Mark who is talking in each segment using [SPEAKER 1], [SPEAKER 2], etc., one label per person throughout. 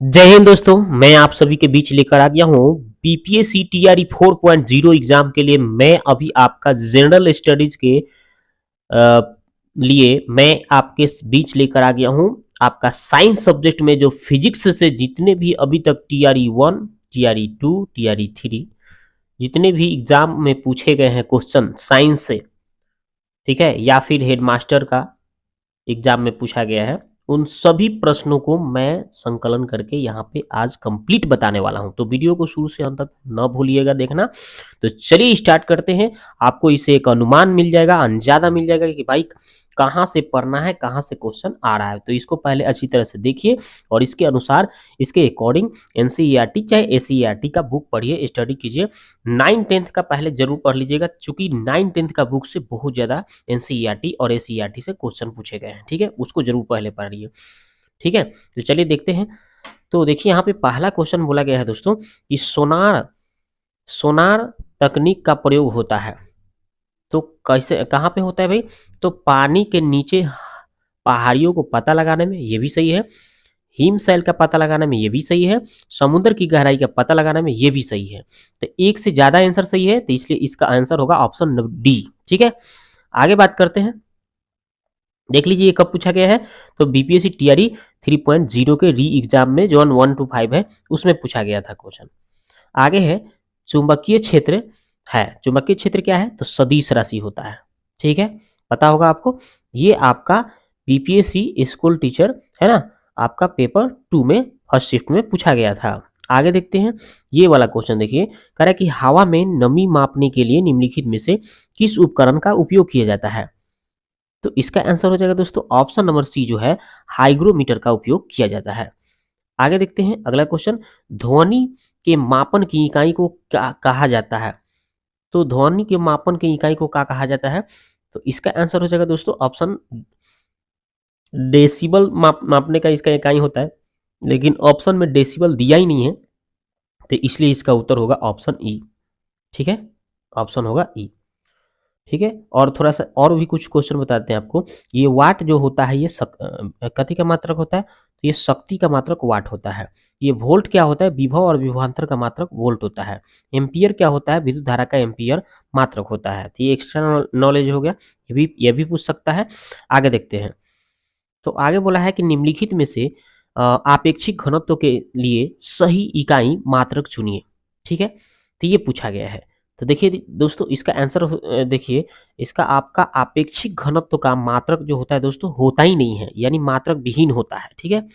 [SPEAKER 1] जय हिंद दोस्तों, मैं आप सभी के बीच लेकर आ गया हूँ बीपीएससी टीआरई 4.0 एग्जाम के लिए। मैं अभी आपका जनरल स्टडीज के लिए मैं आपके बीच लेकर आ गया हूँ आपका साइंस सब्जेक्ट में जो फिजिक्स से जितने भी अभी तक टीआरई 1, टीआरई 2, टीआरई 3 जितने भी एग्जाम में पूछे गए हैं क्वेश्चन साइंस से, ठीक है, या फिर हेडमास्टर का एग्जाम में पूछा गया है, उन सभी प्रश्नों को मैं संकलन करके यहाँ पे आज कंप्लीट बताने वाला हूँ। तो वीडियो को शुरू से अंत तक न भूलिएगा देखना। तो चलिए स्टार्ट करते हैं। आपको इसे एक अनुमान मिल जाएगा, अंदाजा मिल जाएगा कि भाई कहाँ से पढ़ना है, कहाँ से क्वेश्चन आ रहा है। तो इसको पहले अच्छी तरह से देखिए और इसके अनुसार, इसके अकॉर्डिंग एनसीईआरटी चाहे एसईआरटी का बुक पढ़िए, स्टडी कीजिए। 9-10 का पहले जरूर पढ़ लीजिएगा, चूंकि 9-10 का बुक से बहुत ज़्यादा एनसीईआरटी और एसईआरटी से क्वेश्चन पूछे गए हैं, ठीक है, उसको जरूर पहले पढ़िए, ठीक है। तो चलिए देखते हैं। तो देखिए यहाँ पे पहला क्वेश्चन बोला गया है दोस्तों कि सोनार सोनार तकनीक का प्रयोग होता है। तो कैसे, कहाँ पे होता है भाई? तो पानी के नीचे पहाड़ियों को पता लगाने में, ये भी सही है। हिमशैल का पता लगाने में, ये भी सही है। समुद्र की गहराई का पता लगाने में, ये भी सही है। तो एक से ज्यादा आंसर सही है, तो इसलिए इसका आंसर होगा ऑप्शन डी, ठीक है। आगे बात करते हैं। देख लीजिए ये कब पूछा गया है। तो बीपीएससी टीआरई 3.0 के री एग्जाम में जो 1 to 5 है उसमें पूछा गया था क्वेश्चन। आगे है चुंबकीय क्षेत्र है। चुंबकीय क्षेत्र क्या है? तो सदिश राशि होता है, ठीक है, पता होगा आपको। ये आपका बीपीएससी स्कूल टीचर है ना, आपका पेपर 2 में फर्स्ट शिफ्ट में पूछा गया था। आगे देखते हैं ये वाला क्वेश्चन। देखिए कह रहा है कि हवा में नमी मापने के लिए निम्नलिखित में से किस उपकरण का उपयोग किया जाता है? तो इसका आंसर हो जाएगा दोस्तों ऑप्शन नंबर सी जो है, हाइग्रोमीटर का उपयोग किया जाता है। आगे देखते हैं अगला क्वेश्चन। ध्वनि के मापन की इकाई को क्या कहा जाता है? तो ध्वनि के मापन की इकाई को क्या कहा जाता है? तो इसका आंसर हो जाएगा दोस्तों ऑप्शन डेसिबल। मापने का इसका इकाई होता है, लेकिन ऑप्शन में डेसिबल दिया ही नहीं है, तो इसलिए इसका उत्तर होगा ऑप्शन ई, ठीक है, ऑप्शन होगा ई, ठीक है। और थोड़ा सा और भी कुछ क्वेश्चन बताते हैं आपको। ये वाट जो होता है ये कथी का मात्रक होता है? तो ये शक्ति का मात्रक वाट होता है। ये वोल्ट क्या होता है? विभव और विभवांतर का मात्रक वोल्ट होता है। एम्पियर क्या होता है? विद्युत धारा का एम्पियर मात्रक होता है। तो ये एक्स्ट्रा नॉलेज हो गया, ये भी पूछ सकता है। आगे देखते हैं। तो आगे बोला है कि निम्नलिखित में से आपेक्षिक घनत्व के लिए सही इकाई मात्रक चुनिए, ठीक है। तो ये पूछा गया है। तो देखिए दोस्तों इसका आंसर देखिए, इसका आपका आपेक्षिक घनत्व का मात्रक जो होता है दोस्तों होता ही नहीं है, यानी मात्रक विहीन होता है, ठीक है।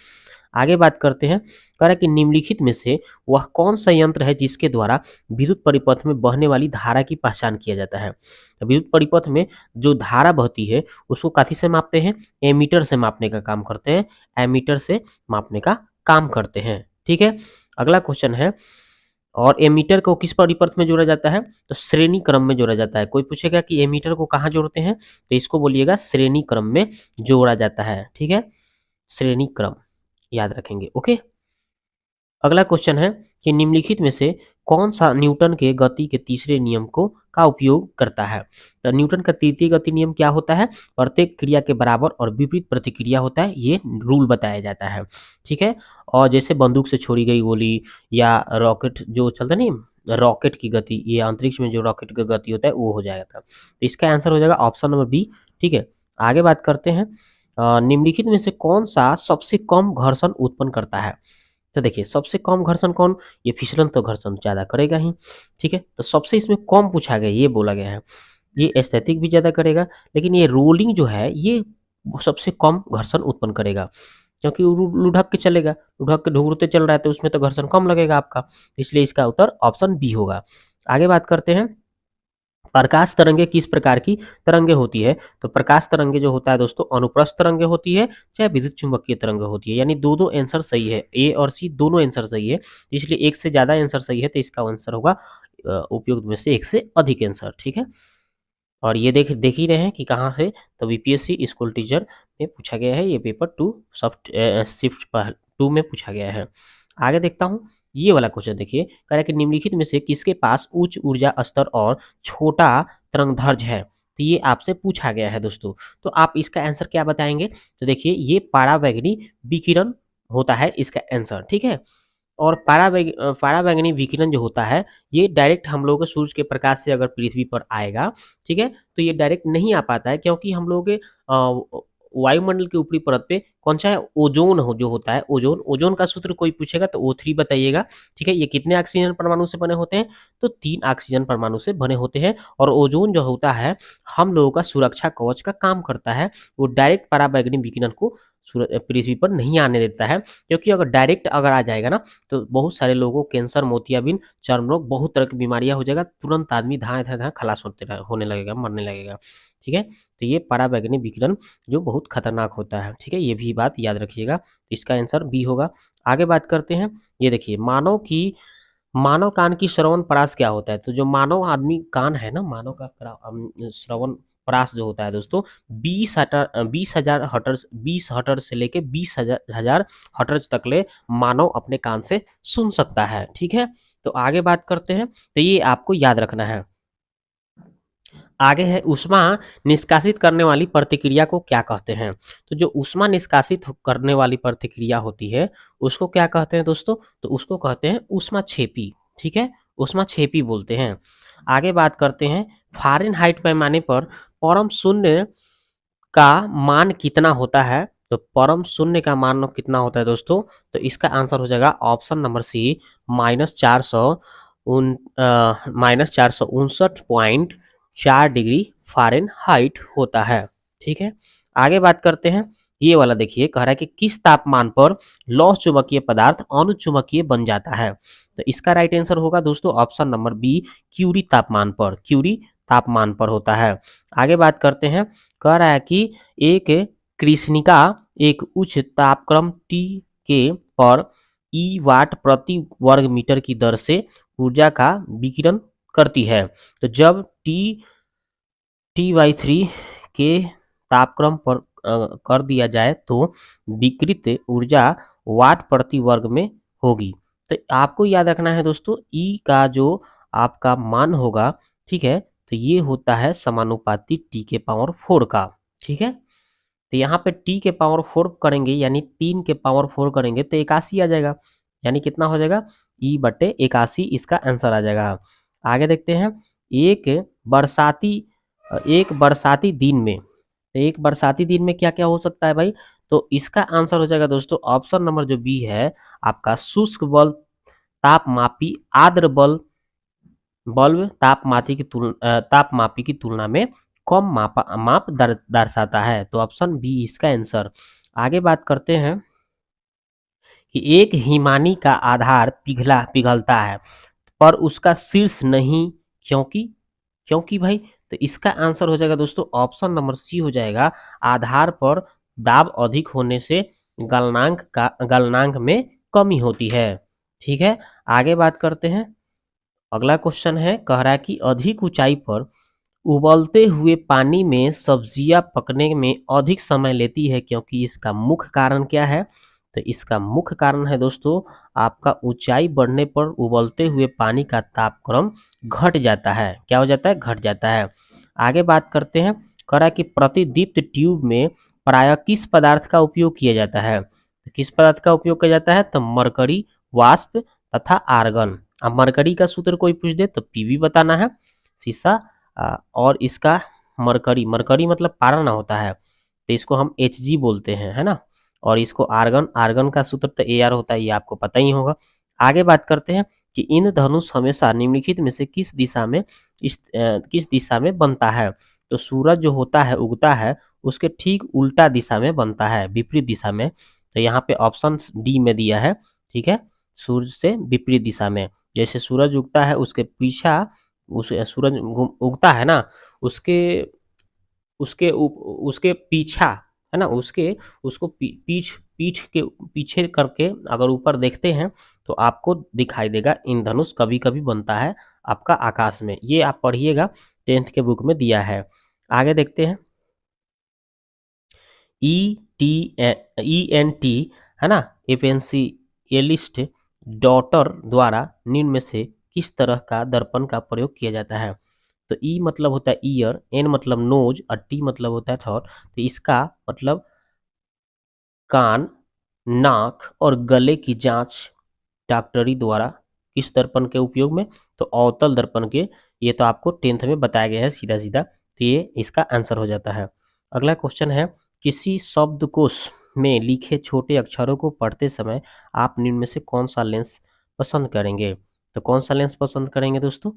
[SPEAKER 1] आगे बात करते हैं। कह रहा है कि निम्नलिखित में से वह कौन सा यंत्र है जिसके द्वारा विद्युत परिपथ में बहने वाली धारा की पहचान किया जाता है? तो विद्युत परिपथ में जो धारा बहती है उसको काथी से मापते हैं? एमीटर से मापने का काम करते हैं, एमीटर से मापने का काम करते हैं, ठीक है। अगला क्वेश्चन है, और एमीटर को किस परिपथ में जोड़ा जाता है? तो श्रेणी क्रम में जोड़ा जाता है। कोई पूछेगा कि एमीटर को कहाँ जोड़ते हैं, तो इसको बोलिएगा श्रेणी क्रम में जोड़ा जाता है, ठीक है, श्रेणी क्रम याद रखेंगे, ओके। अगला क्वेश्चन है कि निम्नलिखित में से कौन सा न्यूटन के गति के तीसरे नियम को का उपयोग करता है? तो न्यूटन का तृतीय गति नियम क्या होता है? प्रत्येक क्रिया के बराबर और विपरीत प्रतिक्रिया होता है, ये रूल बताया जाता है, ठीक है। और जैसे बंदूक से छोड़ी गई गोली या रॉकेट जो चलता नहीं, रॉकेट की गति, ये अंतरिक्ष में जो रॉकेट की गति होता है वो हो जाएगा था। तो इसका आंसर हो जाएगा ऑप्शन नंबर बी, ठीक है। आगे बात करते हैं। निम्नलिखित में से कौन सा सबसे कम घर्षण उत्पन्न करता है? तो देखिए सबसे कम घर्षण कौन? ये फिसलन तो घर्षण ज़्यादा करेगा ही, ठीक है। तो सबसे इसमें कम पूछा गया, ये बोला गया है। ये एस्थेटिक भी ज़्यादा करेगा, लेकिन ये रोलिंग जो है ये सबसे कम घर्षण उत्पन्न करेगा, क्योंकि वो लुढ़क के चलेगा, लुढ़क के ढुकते चल रहा है तो उसमें तो घर्षण कम लगेगा आपका, इसलिए इसका उत्तर ऑप्शन बी होगा। आगे बात करते हैं। प्रकाश तरंगे किस प्रकार की तरंगे होती है? तो प्रकाश तरंगे जो होता है दोस्तों अनुप्रस्थ तरंगे होती है, चाहे विद्युत चुंबकीय तरंगे होती है, यानी दो आंसर सही है, ए और सी दोनों आंसर सही है, इसलिए एक से ज्यादा आंसर सही है, तो इसका आंसर होगा उपयुक्त में से एक से अधिक आंसर, ठीक है। और ये देख ही रहे हैं कि कहाँ से, तो बीपीएससी स्कूल टीचर में पूछा गया है, ये पेपर 2 शिफ्ट 2 में पूछा गया है। आगे देखता हूँ ये वाला क्वेश्चन। देखिए कह रहा है कि निम्नलिखित में से किसके पास उच्च ऊर्जा स्तर और छोटा तरंगदैर्घ्य है? तो ये आपसे पूछा गया है दोस्तों, तो आप इसका आंसर क्या बताएंगे? तो देखिए ये परावैंगनी विकिरण होता है इसका आंसर, ठीक है। और पराबैंगनी विकिरण जो होता है, ये डायरेक्ट हम लोगों के सूरज के प्रकाश से अगर पृथ्वी पर आएगा, ठीक है, तो ये डायरेक्ट नहीं आ पाता है, क्योंकि हम लोगों के वायुमंडल के ऊपरी परत पे कौन सा है, ओजोन हो जो होता है, ओजोन। ओजोन का सूत्र कोई पूछेगा तो O3 बताइएगा, ठीक है। ये कितने ऑक्सीजन परमाणु से बने होते हैं, तो 3 ऑक्सीजन परमाणु से बने होते हैं। और ओजोन जो होता है हम लोगों का सुरक्षा कवच का काम करता है। वो डायरेक्ट पराबैंगनी विकिरण को पृथ्वी पर नहीं आने देता है, क्योंकि अगर डायरेक्ट अगर आ जाएगा ना, तो बहुत सारे लोगों को कैंसर, मोतियाबिंद, चर्म रोग, बहुत तरह की बीमारियां हो जाएगा, तुरंत आदमी धाए धाए धाए खलास होने लगेगा, मरने लगेगा, ठीक है। तो ये पराबैंगनी विकिरण जो बहुत खतरनाक होता है, ठीक है, ये भी बात याद रखिएगा। तो इसका आंसर बी होगा। आगे बात करते हैं, ये देखिए मानव कान की श्रवण परास क्या होता है। तो जो मानव आदमी कान है ना, मानव का श्रवण परास जो होता है दोस्तों, 20,000 से लेके 20,000 हर्ट्ज तक ले मानव अपने कान से सुन सकता है, ठीक है। तो आगे बात करते हैं, तो ये आपको याद रखना है। आगे है ऊष्मा निष्कासित करने वाली प्रतिक्रिया को क्या कहते हैं। तो जो ऊष्मा निष्कासित करने वाली प्रतिक्रिया होती है उसको क्या कहते हैं दोस्तों, तो उसको कहते हैं ऊष्माक्षेपी, ठीक है, ऊष्माक्षेपी बोलते हैं। आगे बात करते हैं, फ़ारेनहाइट पैमाने पर परम शून्य का मान कितना होता है। तो परम शून्य का मान कितना होता है दोस्तों, तो इसका आंसर हो जाएगा option number C, -469.4 degree Fahrenheit होता है, ठीक है। आगे बात करते हैं, ये वाला देखिए, कह रहा है कि किस तापमान पर लौह चुंबकीय पदार्थ अनुचुंबकीय बन जाता है। तो इसका राइट आंसर होगा दोस्तों ऑप्शन नंबर बी, क्यूरी तापमान पर, क्यूरी तापमान पर होता है। आगे बात करते हैं, कह रहा है कि एक कृष्णिका एक उच्च तापक्रम T के पर ई वाट प्रति वर्ग मीटर की दर से ऊर्जा का विकिरण करती है। तो जब T/3 के तापक्रम पर कर दिया जाए तो विकिरित ऊर्जा वाट प्रति वर्ग में होगी। तो आपको याद रखना है दोस्तों, ई का जो आपका मान होगा, ठीक है, तो ये होता है समानुपाती T⁴ का, ठीक है। तो यहाँ पे T⁴ करेंगे, यानी 3⁴ करेंगे तो 81 आ जाएगा, यानी कितना हो जाएगा, E/81 इसका आंसर आ जाएगा। आगे देखते हैं, एक बरसाती एक बरसाती दिन में, तो एक बरसाती दिन में क्या क्या हो सकता है भाई, तो इसका आंसर हो जाएगा दोस्तों ऑप्शन नंबर जो बी है आपका, शुष्क बल तापमापी आर्द्र बल्ब तापमापी की तुलना में कम माप दर्शाता है। तो ऑप्शन बी इसका आंसर। आगे बात करते हैं कि एक हिमानी का आधार पिघलता है पर उसका शीर्ष नहीं, क्योंकि क्योंकि भाई, तो इसका आंसर हो जाएगा दोस्तों ऑप्शन नंबर सी हो जाएगा, आधार पर दाब अधिक होने से गलनांक में कमी होती है, ठीक है। आगे बात करते हैं, अगला क्वेश्चन है, कह रहा है कि अधिक ऊंचाई पर उबलते हुए पानी में सब्जियां पकने में अधिक समय लेती है, क्योंकि इसका मुख्य कारण क्या है। तो इसका मुख्य कारण है दोस्तों आपका ऊंचाई बढ़ने पर उबलते हुए पानी का तापक्रम घट जाता है। क्या हो जाता है, घट जाता है। आगे बात करते हैं, कह रहा है कि प्रतिदीप्त ट्यूब में प्रायः किस पदार्थ का उपयोग किया जाता है। तो किस पदार्थ का उपयोग किया जाता है, तो मरकरी, वाष्प तथा आर्गन। अब मरकरी का सूत्र कोई पूछ दे तो पीवी बताना है, शीशा, और इसका मरकरी, मरकरी मतलब पारा ना होता है, तो इसको हम Hg बोलते हैं, है ना। और इसको आर्गन, आर्गन का सूत्र तो Ar होता है, ये आपको पता ही होगा। आगे बात करते हैं कि इंद्रधनुष हमेशा निम्नलिखित में से किस दिशा में बनता है। तो सूरज जो होता है उगता है उसके ठीक उल्टा दिशा में बनता है, विपरीत दिशा में। तो यहाँ पे ऑप्शन डी में दिया है, ठीक है, सूर्य से विपरीत दिशा में। जैसे सूरज उगता है उसके पीछा, उस सूरज उगता है ना, उसके उसके उसके पीछा, है ना, उसको पीठ पीठ के पीछे करके अगर ऊपर देखते हैं तो आपको दिखाई देगा इंद्रधनुष कभी कभी बनता है आपका आकाश में। ये आप पढ़िएगा, 10th के बुक में दिया है। आगे देखते हैं, ENT, है ना, एपेंसियलिस्ट डॉटर द्वारा निम्न में से किस तरह का दर्पण का प्रयोग किया जाता है। तो ई मतलब होता है ईयर, एन मतलब नोज और टी मतलब होता है थॉट। तो इसका मतलब कान, नाक और गले की जांच डॉक्टरी द्वारा किस दर्पण के उपयोग में? तो अवतल दर्पण के। ये तो आपको 10th में बताया गया है सीधा सीधा, तो ये इसका आंसर हो जाता है। अगला क्वेश्चन है, किसी शब्दकोश में लिखे छोटे अक्षरों को पढ़ते समय आप निम्न में से कौन सा लेंस पसंद करेंगे? तो कौन सा लेंस पसंद करेंगे दोस्तों?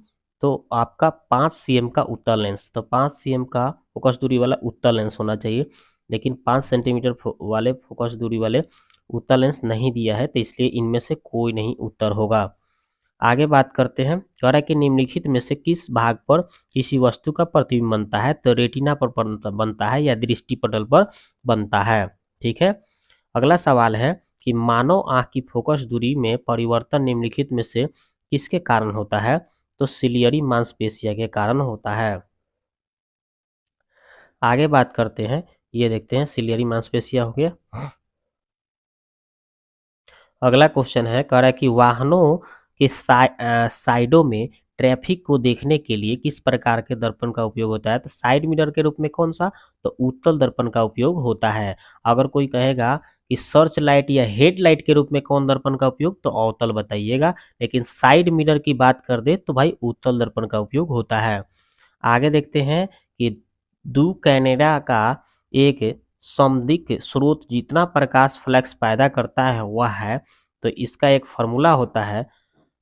[SPEAKER 1] तो आपका 5 cm का उत्तल लेंस, तो 5 cm का फोकस दूरी वाला उत्तल लेंस होना चाहिए, लेकिन 5 सेंटीमीटर वाले फोकस दूरी वाले उत्तर लेंस नहीं दिया है, तो इसलिए इनमें से कोई नहीं उत्तर होगा। आगे बात करते हैं, कह रहा है कि निम्नलिखित में से किस भाग पर किसी वस्तु का प्रतिबिंब बनता है? तो रेटिना पर बनता है या दृष्टि पटल पर बनता है? ठीक है। अगला सवाल है कि मानव आंख की फोकस दूरी में परिवर्तन निम्नलिखित में से किसके कारण होता है? तो सिलियरी मांसपेशिया के कारण होता है। आगे बात करते हैं, ये देखते हैं, सिलियरी मांसपेशिया हो गया। अगला क्वेश्चन है, कह रहा है कि वाहनों के साइडों में ट्रैफिक को देखने के लिए किस प्रकार के दर्पण का उपयोग होता है? तो साइड मिरर के रूप में कौन सा? तो उत्तल दर्पण का उपयोग होता है। अगर कोई कहेगा कि सर्च लाइट या हेड लाइट के रूप में कौन दर्पण का उपयोग, तो अवतल बताइएगा, लेकिन साइड मिरर की बात कर दे तो भाई उत्तल दर्पण का उपयोग होता है। आगे देखते हैं कि दू कैनेडा का एक समदिक स्रोत जितना प्रकाश फ्लक्स पैदा करता है वह है, तो इसका एक फार्मूला होता है,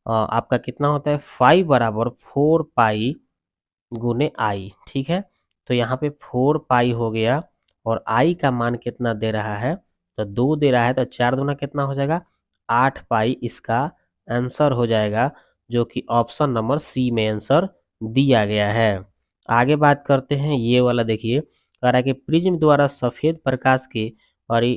[SPEAKER 1] आपका कितना होता है, 5 बराबर 4 पाई गुने आई। ठीक है, तो यहाँ पे 4 पाई हो गया और आई का मान कितना दे रहा है? तो 2 दे रहा है, तो 4 दूना कितना हो जाएगा? 8 पाई इसका आंसर हो जाएगा, जो कि ऑप्शन नंबर सी में आंसर दिया गया है। आगे बात करते हैं, ये वाला देखिए, कह रहा है कि प्रिज्म द्वारा सफेद प्रकाश के परि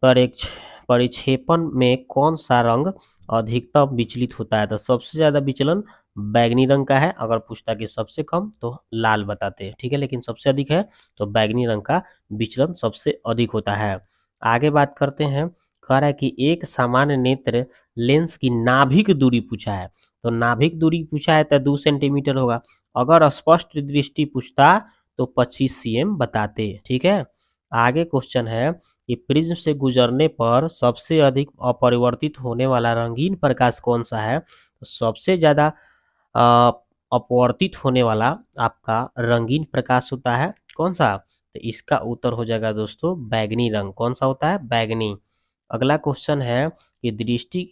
[SPEAKER 1] परीक्ष परिक्षेपण में कौन सा रंग अधिकतम विचलित होता है? तो सबसे ज्यादा विचलन बैगनी रंग का है। अगर पूछता कि सबसे कम तो लाल बताते हैं, ठीक है, लेकिन सबसे अधिक है तो बैगनी रंग का विचलन सबसे अधिक होता है। आगे बात करते हैं, कह रहा है कि एक सामान्य नेत्र लेंस की नाभिक दूरी पूछा है, तो नाभिक दूरी पूछा है तो 2 सेंटीमीटर होगा। अगर स्पष्ट दृष्टि पूछता तो 25 cm बताते। ठीक है। आगे क्वेश्चन है कि प्रिज्म से गुजरने पर सबसे अधिक अपरिवर्तित होने वाला रंगीन प्रकाश कौन सा है? तो सबसे ज्यादा अ, अपवर्तित होने वाला आपका रंगीन प्रकाश होता है कौन सा? तो इसका उत्तर हो जाएगा दोस्तों बैगनी रंग। कौन सा होता है? बैगनी। अगला क्वेश्चन है कि दृष्टि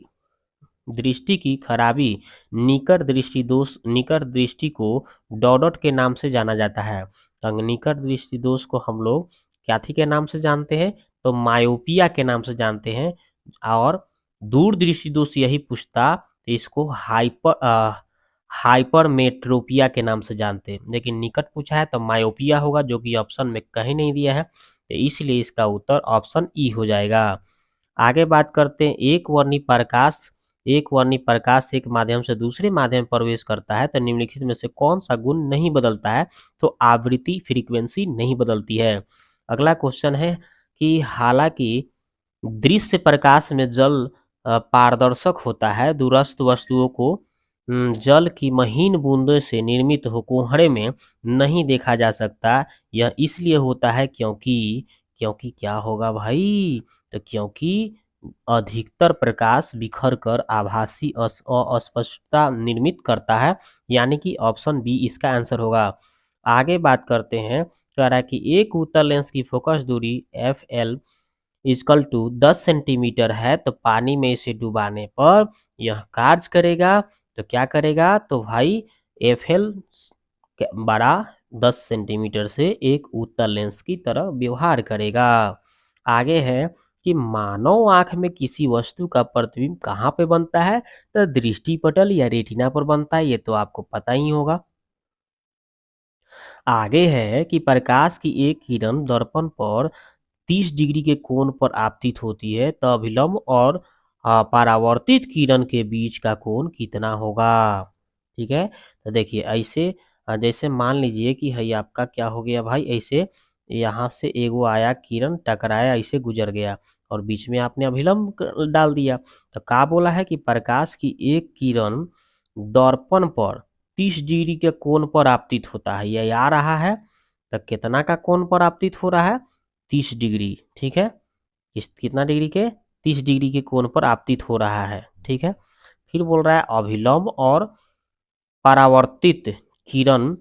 [SPEAKER 1] दृष्टि की खराबी निकट दृष्टि को डॉडट के नाम से जाना जाता है। तो निकट दृष्टि दोष को हम लोग क्या थी के नाम से जानते हैं? तो मायोपिया के नाम से जानते हैं। और दूर दृष्टि दोष यही पूछता तो इसको हाइपरमेट्रोपिया के नाम से जानते हैं, लेकिन निकट पूछा है तो मायोपिया होगा, जो कि ऑप्शन में कहीं नहीं दिया है, तो इसलिए इसका उत्तर ऑप्शन ई हो जाएगा। आगे बात करते हैं, एक वर्णी प्रकाश एक माध्यम से दूसरे माध्यम में प्रवेश करता है, तो निम्नलिखित में से कौन सा गुण नहीं बदलता है? तो आवृत्ति फ्रीक्वेंसी नहीं बदलती है। अगला क्वेश्चन है कि हालांकि दृश्य प्रकाश में जल पारदर्शक होता है, दूरस्थ वस्तुओं को जल की महीन बूंदों से निर्मित हो कोहरे में नहीं देखा जा सकता। यह इसलिए होता है क्योंकि क्योंकि क्या होगा भाई? तो क्योंकि अधिकतर प्रकाश बिखर कर आभासी अस्पष्टता निर्मित करता है, यानी कि ऑप्शन बी इसका आंसर होगा। आगे बात करते हैं, कह रहा है कि एक उत्तल लेंस की फोकस दूरी F L equal to 10 centimetre है, तो पानी में इसे डुबाने पर यह कार्य करेगा, तो क्या करेगा? तो भाई एफ एल बड़ा 10 सेंटीमीटर से एक उत्तल लेंस की तरह व्यवहार करेगा। आगे है कि मानव आंख में किसी वस्तु का प्रतिबिंब कहाँ पे बनता है? तो दृष्टि पटल या रेटिना पर बनता है, ये तो आपको पता ही होगा। आगे है कि प्रकाश की एक किरण दर्पण पर 30 डिग्री के कोण पर आपतित होती है, तो अभिलंब और परावर्तित किरण के बीच का कोण कितना होगा? ठीक है, तो देखिए ऐसे जैसे मान लीजिए कि है आपका क्या हो गया भाई, ऐसे यहाँ से एगो आया किरण टकराया, ऐसे गुजर गया और बीच में आपने अभिलंब डाल दिया, तो क्या बोला है कि प्रकाश की एक किरण दर्पण पर 30 डिग्री के कोण पर आपतित होता है, ये आ रहा है, तो कितना का कोण पर आपतित हो रहा है? 30 डिग्री। ठीक है, कितना डिग्री के, 30 डिग्री के कोण पर आपतित हो रहा है। ठीक है, फिर बोल रहा है अभिलंब और परावर्तित किरण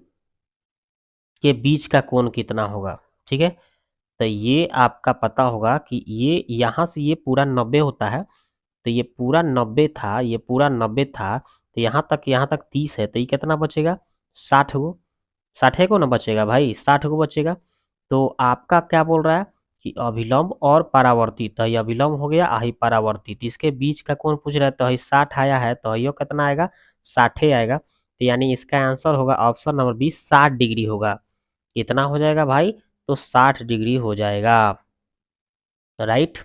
[SPEAKER 1] के बीच का कोण कितना होगा। ठीक है, तो ये आपका पता होगा कि ये यहाँ से ये पूरा 90 होता है, तो ये पूरा 90 था, ये पूरा 90 था, तो यहाँ तक 30 है, तो ये कितना बचेगा, 60 गो, 60 को ना बचेगा भाई, 60 को बचेगा। तो आपका क्या बोल रहा है कि अभिलंब और परावर्तित, तो ये अभिलंब हो गया, आही परावर्तित, इसके बीच का कौन पूछ रहा है, तो ये 60 आया है, तो ये कितना आएगा, 60 आएगा। तो यानी इसका आंसर होगा ऑप्शन नंबर बी, 60 डिग्री होगा। कितना हो जाएगा भाई, तो 60 डिग्री हो जाएगा, राइट।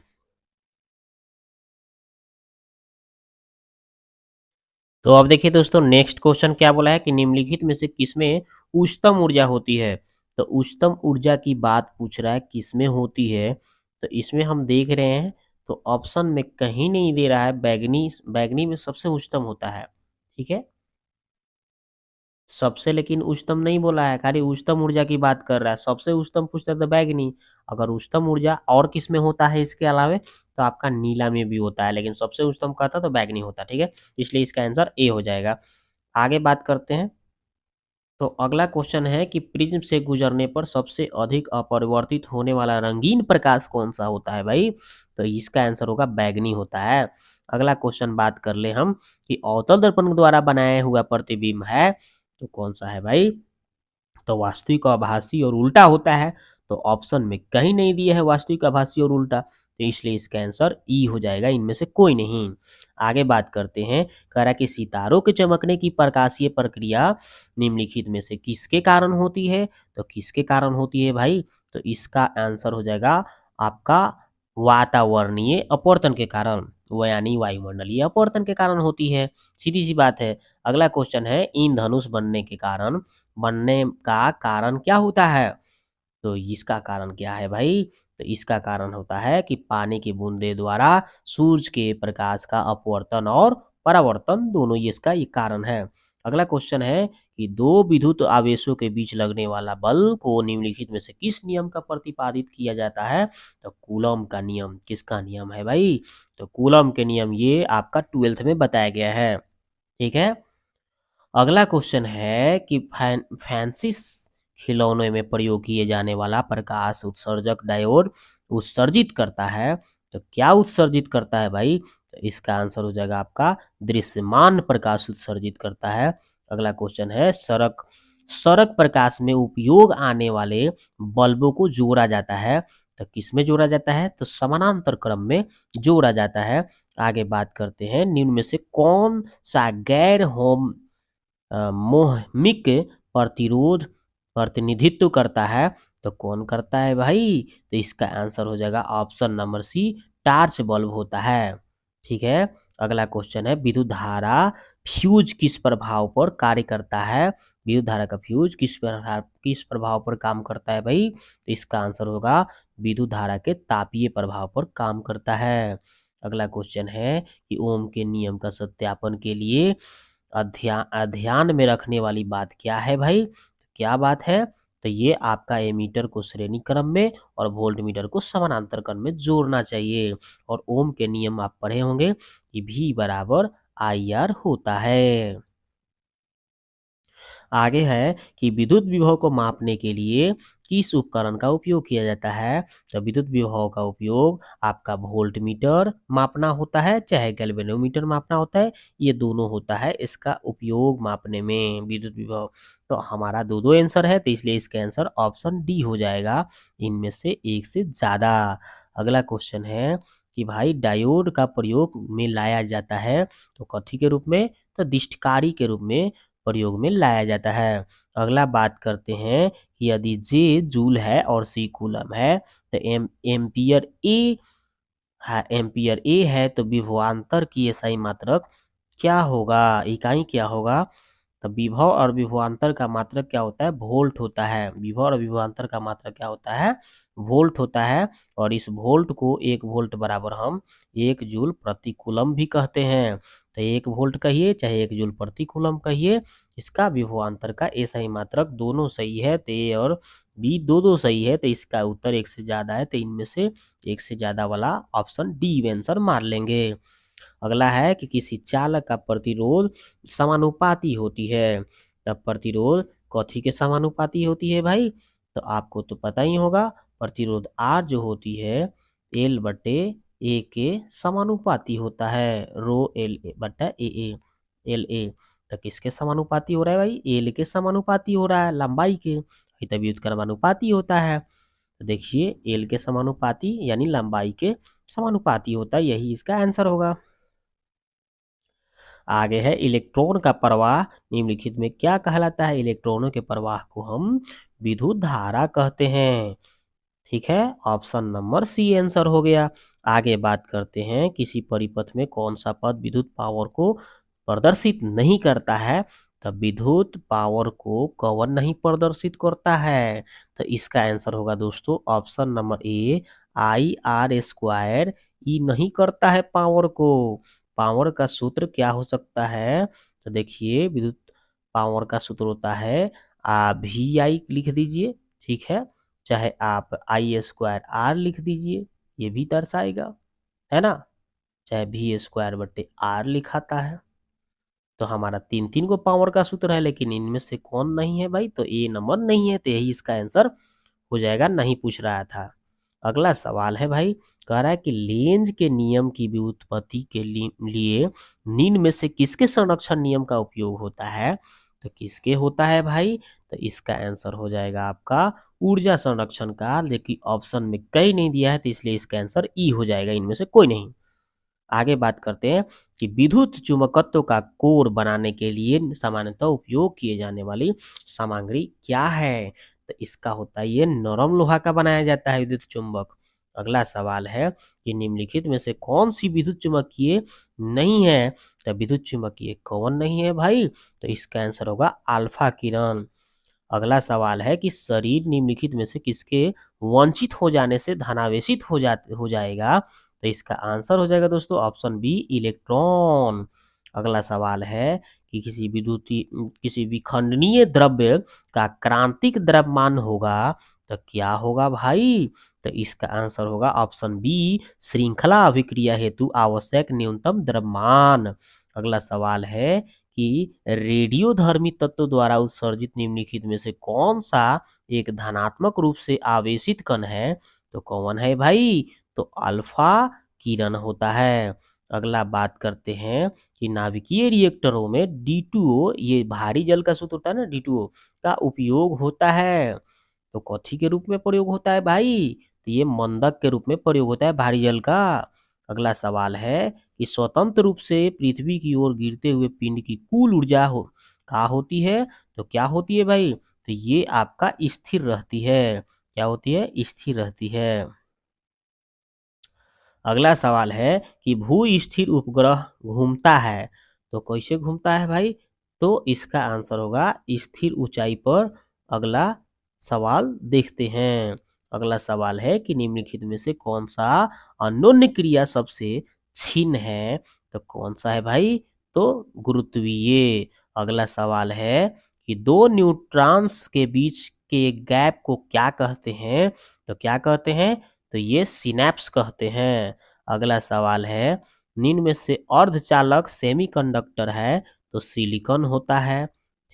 [SPEAKER 1] तो अब देखिए दोस्तों, नेक्स्ट क्वेश्चन क्या बोला है कि निम्नलिखित में से किसमें उच्चतम ऊर्जा होती है। तो उच्चतम ऊर्जा की बात पूछ रहा है किसमें होती है, तो इसमें हम देख रहे हैं, तो ऑप्शन में कहीं नहीं दे रहा है, बैगनी, बैगनी में सबसे उच्चतम होता है। ठीक है, सबसे लेकिन उच्चतम नहीं बोला है, खाली उच्चतम ऊर्जा की बात कर रहा है, सबसे उच्चतम पूछता है तो बैगनी। अगर उच्चतम ऊर्जा और किस में होता है इसके अलावे, तो आपका नीला में भी होता है, लेकिन सबसे उच्चतम कहता तो बैगनी होता। ठीक है, इसलिए इसका आंसर ए हो जाएगा। आगे बात करते हैं। तो अगला क्वेश्चन है कि प्रिज्म से गुजरने पर सबसे अधिक अपरिवर्तित होने वाला रंगीन प्रकाश कौन सा होता है भाई, तो इसका आंसर होगा बैगनी होता है। अगला क्वेश्चन बात कर ले हम कि अवतल दर्पण द्वारा बनाया हुआ प्रतिबिंब है, तो कौन सा है भाई, तो वास्तविक, आभासी और उल्टा होता है। तो ऑप्शन में कहीं नहीं दिया है वास्तविक, आभासी और उल्टा, तो इसलिए इसका आंसर ई हो जाएगा, इनमें से कोई नहीं। आगे बात करते हैं, कह रहा है कि सितारों के चमकने की प्रकाशीय प्रक्रिया निम्नलिखित में से किसके कारण होती है, तो किसके कारण होती है भाई, तो इसका आंसर हो जाएगा आपका वातावरणीय अपवर्तन के कारण, वो यानी वायुमंडलीय अपवर्तन के कारण होती है। सीधी सी बात है। अगला क्वेश्चन है, इंद्रधनुष बनने का कारण क्या होता है, तो इसका कारण क्या है भाई, तो इसका कारण होता है कि पानी की बूंदे द्वारा सूरज के प्रकाश का अपवर्तन और परावर्तन, दोनों ही इसका ये कारण है। अगला क्वेश्चन है कि दो विद्युत आवेशों के बीच लगने वाला बल को निम्नलिखित में से किस नियम का प्रतिपादित किया जाता है, तो कूलॉम का नियम। किसका नियम है भाई, तो कूलॉम के नियम, ये आपका 12th में बताया गया है। ठीक है, अगला क्वेश्चन है कि फैंसी खिलौनों में प्रयोग किए जाने वाला प्रकाश उत्सर्जक डायोड उत्सर्जित करता है, तो क्या उत्सर्जित करता है भाई, तो इसका आंसर हो जाएगा आपका दृश्यमान प्रकाश उत्सर्जित करता है। अगला क्वेश्चन है, सड़क सड़क प्रकाश में उपयोग आने वाले बल्बों को जोड़ा जाता है, तो किस में जोड़ा जाता है, तो समानांतर क्रम में जोड़ा जाता है। आगे बात करते हैं, निम्न में से कौन सा गैर होम मोहमिक प्रतिरोध प्रतिनिधित्व करता है, तो कौन करता है भाई, तो इसका आंसर हो जाएगा option number C, torch bulb होता है। ठीक है, अगला क्वेश्चन है, विद्युत धारा फ्यूज किस प्रभाव पर कार्य करता है, विद्युत धारा का फ्यूज किस प्रभाव पर काम करता है भाई, तो इसका आंसर होगा विद्युत धारा के तापीय प्रभाव पर काम करता है। अगला क्वेश्चन है कि ओम के नियम का सत्यापन के लिए ध्यान में रखने वाली बात क्या है भाई, क्या बात है, तो ये आपका एमीटर को श्रेणी क्रम में और वोल्ट मीटर को समानांतर क्रम में जोड़ना चाहिए। और ओम के नियम आप पढ़े होंगे कि V बराबर IR होता है। आगे है कि विद्युत विभव को मापने के लिए किस उपकरण का उपयोग किया जाता है, तो विद्युत विभव का उपयोग आपका वोल्ट मीटर मापना होता है, चाहे गैल्वेनोमीटर मापना होता है, ये दोनों होता है इसका उपयोग मापने में विद्युत विभव। तो हमारा दो दो आंसर है, तो इसलिए इसका आंसर ऑप्शन डी हो जाएगा, इनमें से एक से ज्यादा। अगला क्वेश्चन है कि भाई डायोड का प्रयोग में लाया जाता है, तो कथी के रूप में, तो दिष्टकारी के रूप में प्रयोग में लाया जाता है। अगला बात करते हैं कि यदि जे जूल है और सी कूलम है, तो एम्पियर ए है, एम्पियर ए है, तो विभवांतर की एसआई मात्रक क्या होगा, इकाई क्या होगा, तो विभव और विभवांतर का मात्रक क्या होता है? वोल्ट होता है। विभव और विभवांतर का मात्रक क्या होता है? वोल्ट होता है। और इस वोल्ट को 1 वोल्ट बराबर हम 1 जूल प्रति कूलम भी कहते हैं। तो 1 वोल्ट कहिए चाहे 1 जूल प्रति कूलम कहिए, इसका विभवांतर का ए सही मात्रक दोनों सही है। तो ए और बी दो सही है, तो इसका उत्तर 1 से ज़्यादा है, तो इनमें से 1 से ज़्यादा वाला ऑप्शन डी आंसर मार लेंगे। अगला है कि किसी चालक का प्रतिरोध समानुपाती होती है। तब प्रतिरोध कथी के समानुपाती होती है भाई? तो आपको तो पता ही होगा, प्रतिरोध आर जो होती है एल बटे ए के समानुपाती होता है। रो एल ए बटा ए ए एल ए। तो किसके समानुपाती हो रहा है भाई? एल के समानुपाती हो रहा है, लंबाई के, तभी उत्क्रमानुपाती होता है। तो देखिए एल के समानुपाती यानी लंबाई के समानुपाती होता है, यही इसका आंसर होगा। आगे है इलेक्ट्रॉन का प्रवाह निम्नलिखित में क्या कहलाता है? इलेक्ट्रॉनों के प्रवाह को हम विद्युत धारा कहते हैं। ठीक है, ऑप्शन नंबर सी आंसर हो गया। आगे बात करते हैं किसी परिपथ में कौन सा पद विद्युत पावर को प्रदर्शित नहीं करता है? तो विद्युत पावर को कौन नहीं प्रदर्शित करता है? तो इसका आंसर होगा दोस्तों option number A, I R square. ई नहीं करता है पावर को। पावर का सूत्र क्या हो सकता है? तो देखिए विद्युत पावर का सूत्र होता है वी आई लिख दीजिए, ठीक है, चाहे आप आई स्क्वायर आर लिख दीजिए, ये भी दर्शाएगा, है ना, चाहे वी स्क्वायर बटे आर लिखाता है। तो हमारा तीन तीन को पावर का सूत्र है, लेकिन इनमें से कौन नहीं है भाई? तो ए नंबर नहीं है, तो यही इसका आंसर हो जाएगा, नहीं पूछ रहा था। अगला सवाल है भाई, कह रहा है कि लेंज के नियम की व्युत्पत्ति के लिए निम्न में से किसके संरक्षण नियम का उपयोग होता है? तो किसके होता है भाई? तो इसका आंसर हो जाएगा आपका ऊर्जा संरक्षण का, लेकिन ऑप्शन में कहीं नहीं दिया है, तो इसलिए इसका आंसर ई हो जाएगा, इनमें से कोई नहीं। आगे बात करते हैं कि विद्युत चुंबकत्व का कोर बनाने के लिए सामान्यतः उपयोग किए जाने वाली सामग्री क्या है? तो इसका होता है ये नरम लोहा का बनाया जाता है विद्युत चुंबक। अगला सवाल है कि निम्नलिखित में से कौन सी विद्युत चुम्बकीय नहीं है? तो विद्युत चुम्बकीय कौन नहीं है भाई? तो इसका आंसर होगा अल्फा किरण। अगला सवाल है कि शरीर निम्नलिखित में से किसके वंचित हो जाने से धनावेशित हो जाएगा? तो इसका आंसर हो जाएगा दोस्तों ऑप्शन बी, इलेक्ट्रॉन। अगला सवाल है कि किसी विखंडनीय द्रव्य का क्रांतिक द्रव्यमान होगा, तो क्या होगा भाई? तो इसका आंसर होगा ऑप्शन बी, श्रृंखला अभिक्रिया हेतु आवश्यक न्यूनतम द्रव्यमान। अगला सवाल है कि रेडियोधर्मी तत्व द्वारा उत्सर्जित निम्नलिखित में से कौन सा एक धनात्मक रूप से आवेशित कण है? तो कौन है भाई? तो अल्फा किरण होता है। अगला बात करते हैं कि नाभिकीय रिएक्टरों में D2O, ये भारी जल का सूत्र होता है ना, D2O का उपयोग होता है। तो कथी के रूप में प्रयोग होता है भाई? तो ये मंदक के रूप में प्रयोग होता है भारी जल का। अगला सवाल है कि स्वतंत्र रूप से पृथ्वी की ओर गिरते हुए पिंड की कुल ऊर्जा का होती है? तो क्या होती है भाई? तो ये आपका स्थिर रहती है। क्या होती है? स्थिर रहती है। अगला सवाल है कि भू स्थिर उपग्रह घूमता है, तो कैसे घूमता है भाई? तो इसका आंसर होगा स्थिर ऊंचाई पर। अगला सवाल देखते हैं। अगला सवाल है कि निम्नलिखित में से कौन सा अन्योन्य क्रिया सबसे छिन्न है? तो कौन सा है भाई? तो गुरुत्वीय। अगला सवाल है कि दो न्यूट्रॉन्स के बीच के गैप को क्या कहते हैं? तो क्या कहते हैं? तो ये सिनैप्स कहते हैं। अगला सवाल है निम्न में से अर्धचालक सेमीकंडक्टर है, तो सिलिकॉन होता है,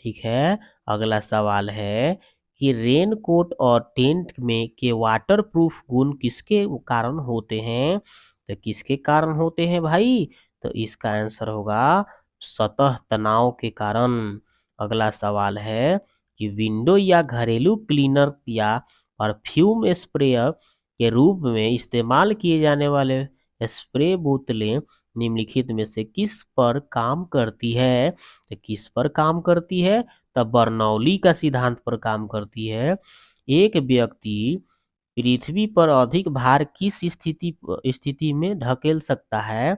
[SPEAKER 1] ठीक है। अगला सवाल है कि रेनकोट और टेंट में के वाटरप्रूफ गुण किसके कारण होते हैं? तो किसके कारण होते हैं भाई? तो इसका आंसर होगा सतह तनाव के कारण। अगला सवाल है कि विंडो या घरेलू क्लीनर या परफ्यूम स्प्रेयर के रूप में इस्तेमाल किए जाने वाले स्प्रे बोतलें निम्नलिखित में से किस पर काम करती है? तो किस पर काम करती है? तो बर्नौली का सिद्धांत पर काम करती है। एक व्यक्ति पृथ्वी पर अधिक भार किस स्थिति में ढकेल सकता है?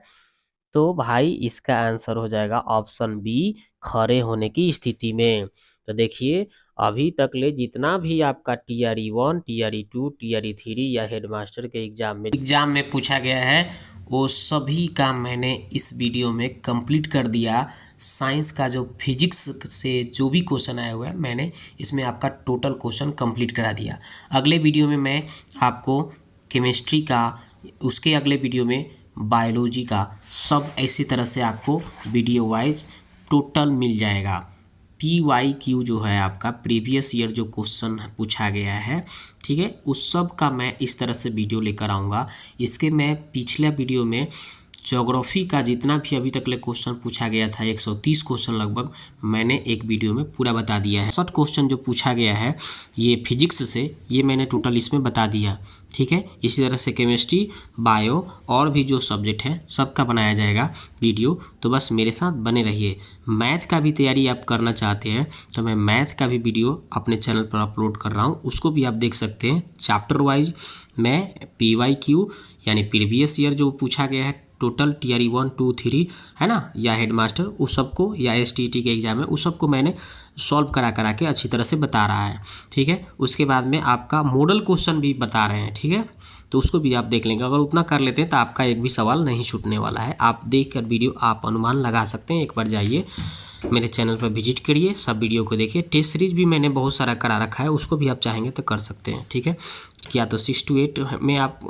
[SPEAKER 1] तो भाई इसका आंसर हो जाएगा ऑप्शन बी, खड़े होने की स्थिति में। तो देखिए अभी तक ले जितना भी आपका टीआरई 1, टीआरई 2, टीआरई 3 या हेडमास्टर के एग्जाम में पूछा गया है, वो सभी का मैंने इस वीडियो में कंप्लीट कर दिया। साइंस का जो फिजिक्स से जो भी क्वेश्चन आया हुआ है मैंने इसमें आपका टोटल क्वेश्चन कंप्लीट करा दिया। अगले वीडियो में मैं आपको केमिस्ट्री का, उसके अगले वीडियो में बायोलॉजी का, सब इसी तरह से आपको वीडियो वाइज टोटल मिल जाएगा। PYQ जो है आपका प्रीवियस ईयर जो क्वेश्चन पूछा गया है, ठीक है, उस सब का मैं इस तरह से वीडियो लेकर आऊँगा। इसके मैं पिछले वीडियो में ज्योग्राफी का जितना भी अभी तक ले क्वेश्चन पूछा गया था 130 क्वेश्चन लगभग मैंने एक वीडियो में पूरा बता दिया है। 60 क्वेश्चन जो पूछा गया है ये फिजिक्स से, ये मैंने टोटल इसमें बता दिया, ठीक है। इसी तरह से केमिस्ट्री, बायो और भी जो सब्जेक्ट है सबका बनाया जाएगा वीडियो, तो बस मेरे साथ बने रहिए। मैथ का भी तैयारी आप करना चाहते हैं तो मैं मैथ का भी वीडियो अपने चैनल पर अपलोड कर रहा हूँ, उसको भी आप देख सकते हैं। चैप्टर वाइज मैं PYQ यानी प्रीवियस ईयर जो पूछा गया है टोटल टीआरई 1, 2, 3 है ना, या हेडमास्टर, उस सबको, या STT के एग्जाम है उस सबको मैंने सॉल्व करा के अच्छी तरह से बता रहा है, ठीक है। उसके बाद में आपका मॉडल क्वेश्चन भी बता रहे हैं, ठीक है, तो उसको भी आप देख लेंगे। अगर उतना कर लेते हैं तो आपका एक भी सवाल नहीं छूटने वाला है। आप देख कर वीडियो आप अनुमान लगा सकते हैं। एक बार जाइए मेरे चैनल पर विजिट करिए, सब वीडियो को देखिए। टेस्ट सीरीज भी मैंने बहुत सारा करा रखा है, उसको भी आप चाहेंगे तो कर सकते हैं, ठीक है। या तो 6 to 8 में आप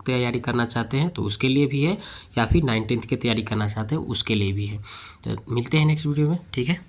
[SPEAKER 1] तैयारी करना चाहते हैं तो उसके लिए भी है, या फिर 9th 10th की तैयारी करना चाहते हैं उसके लिए भी है। तो मिलते हैं नेक्स्ट वीडियो में, ठीक है।